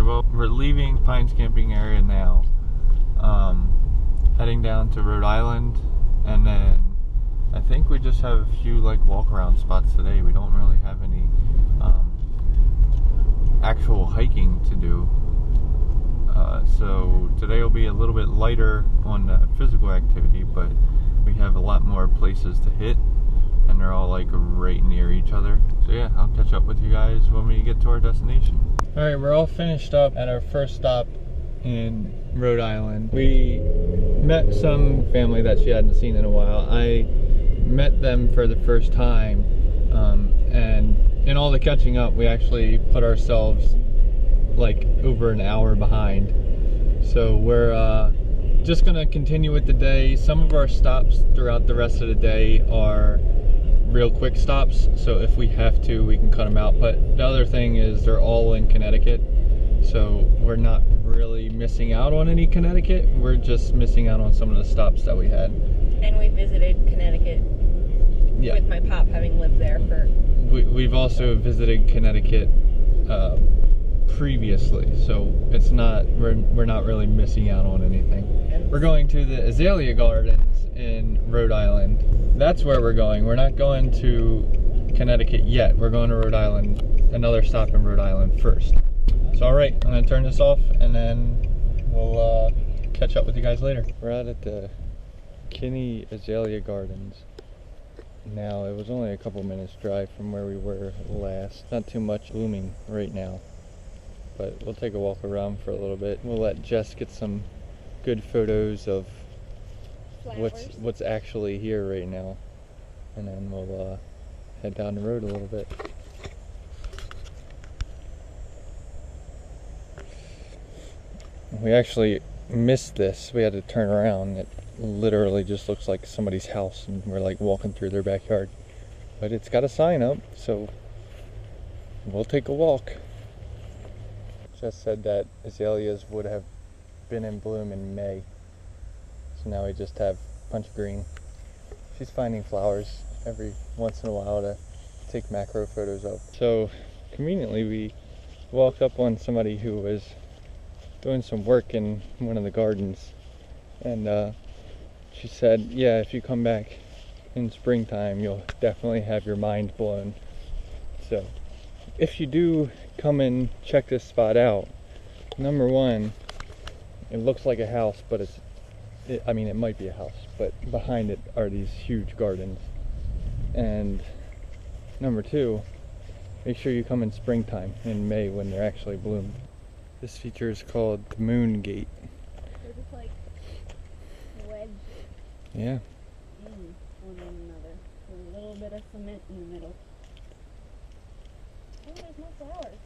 well, we're leaving Pines camping area now, heading down to Rhode Island, and then I think we just have a few like walk around spots today. We don't really have any actual hiking to do, so today will be a little bit lighter on physical activity, but we have a lot more places to hit, and they're all like right near each other. So yeah, I'll catch up with you guys when we get to our destination. Alright, we're all finished up at our first stop in Rhode Island. We met some family that she hadn't seen in a while. I met them for the first time, and in all the catching up, we actually put ourselves like over an hour behind. So we're just gonna continue with the day. Some of our stops throughout the rest of the day are real quick stops, so if we have to, we can cut them out. But the other thing is they're all in Connecticut, so we're not really missing out on any Connecticut. We're just missing out on some of the stops that we had. And we visited Connecticut, yeah, with my pop having lived there for... We've also visited Connecticut previously, so it's not, we're not really missing out on anything. We're going to the Azalea Gardens in Rhode Island. That's where we're going. We're not going to Connecticut yet. We're going to Rhode Island, another stop in Rhode Island first. So alright, I'm going to turn this off and then we'll catch up with you guys later. We're out at the Kinney Azalea Gardens. Now, it was only a couple minutes drive from where we were last. Not too much blooming right now, but we'll take a walk around for a little bit. We'll let Jess get some good photos of what's actually here right now, and then we'll head down the road a little bit. We actually missed this. We had to turn around. It literally just looks like somebody's house, and we're like walking through their backyard, but it's got a sign up, so we'll take a walk. Just said that azaleas would have been in bloom in May, so now we just have punch green. She's finding flowers every once in a while to take macro photos of. So conveniently we walked up on somebody who was doing some work in one of the gardens, and she said, yeah, if you come back in springtime, you'll definitely have your mind blown. So if you do come and check this spot out, number one, it looks like a house, but I mean, it might be a house, but behind it are these huge gardens. And number two, make sure you come in springtime, in May, when they're actually bloomed. This feature is called the Moon Gate. They're just like wedged. Yeah. In one another. With a little bit of cement in the middle. Oh, there's no flowers.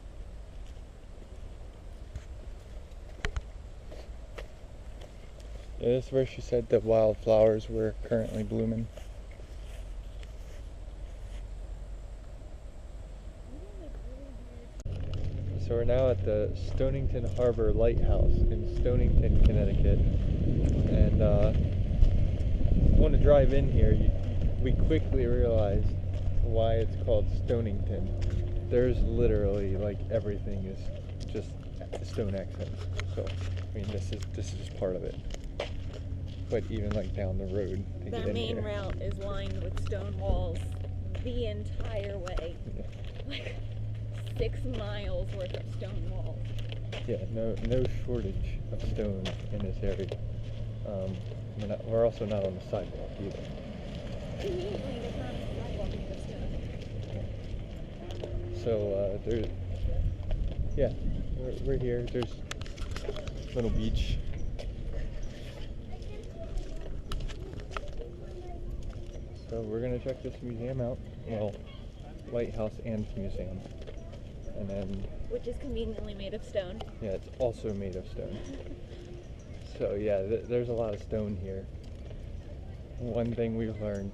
Yeah, this is where she said that wildflowers were currently blooming. So we're now at the Stonington Harbor Lighthouse in Stonington, Connecticut, and when to drive in here, we quickly realized why it's called Stonington. There's literally like everything is just stone accents. So I mean, this is just part of it. But even like down the road to get in here. The main route is lined with stone walls the entire way. Yeah. Like 6 miles worth of stone walls. Yeah, no shortage of stone in this area. We're also not on the sidewalk either. Conveniently, there's not a sidewalk in this stone. So there's, yeah, we're here. There's a little beach. So we're gonna check this museum out. Well, lighthouse and museum. And then, which is conveniently made of stone. Yeah, it's also made of stone. So yeah, there's a lot of stone here. One thing we've learned,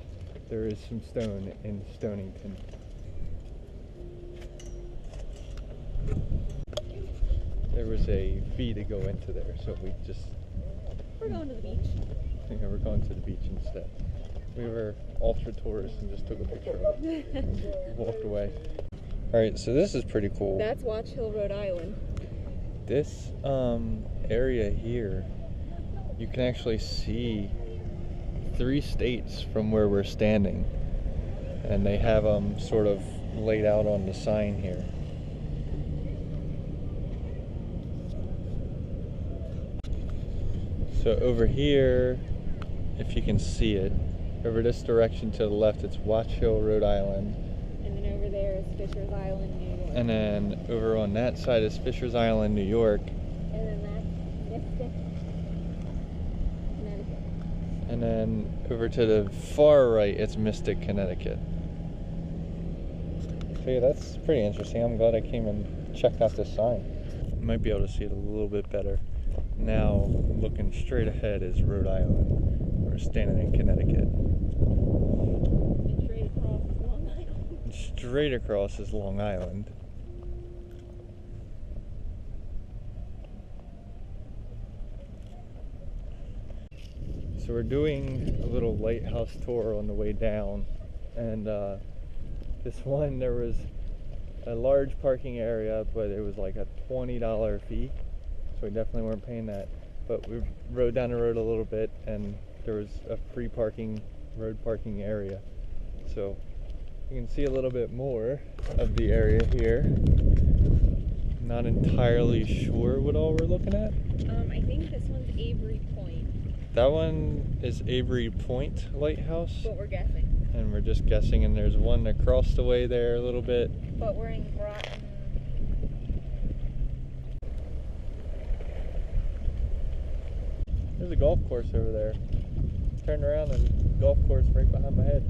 there is some stone in Stonington. There was a fee to go into there, so we're going to the beach. Yeah, we're going to the beach instead. We were ultra tourists and just took a picture of it. Walked away. Alright, so this is pretty cool. That's Watch Hill, Rhode Island. This area here, you can actually see 3 states from where we're standing, and they have them sort of laid out on the sign here. So over here, if you can see it, over this direction to the left, it's Watch Hill, Rhode Island. And then over there is Fisher's Island, New York. And then over on that side is Fisher's Island, New York. And then that's Mystic, Connecticut. And then over to the far right, it's Mystic, Connecticut. So yeah, that's pretty interesting. I'm glad I came and checked out this sign. Might be able to see it a little bit better. Now, looking straight ahead is Rhode Island. We're standing in Connecticut. And straight across is Long Island. Straight across is Long Island. So we're doing a little lighthouse tour on the way down, and this one, there was a large parking area, but it was like a $20 fee, so we definitely weren't paying that. But we rode down the road a little bit, and there was a free parking, road parking area, so you can see a little bit more of the area here. Not entirely sure what all we're looking at. I think this one's Avery Point. That one is Avery Point Lighthouse. But we're guessing. And we're just guessing, and there's one across the way there a little bit. But we're in Groton. There's a golf course over there. Turned around and golf course right behind my head.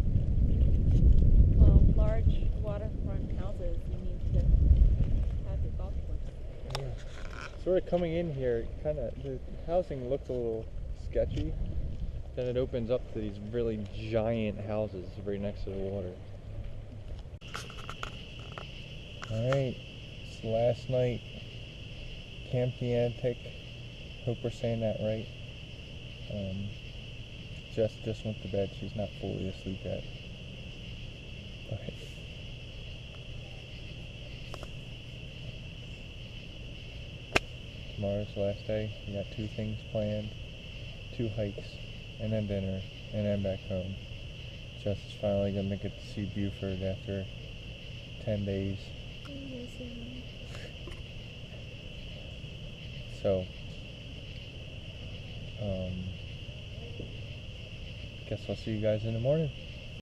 Well, large waterfront houses, you need to have your golf course. Yeah. Sort of coming in here, the housing looks a little sketchy. Then it opens up to these really giant houses right next to the water. Alright, it's last night. Camp the Antic. Hope we're saying that right. Jess just went to bed. She's not fully asleep yet. Okay. Tomorrow's the last day. We got 2 things planned. 2 hikes, and then dinner, and then back home. Jess is finally gonna get to see Buford after 10 days. So, guess I'll see you guys in the morning.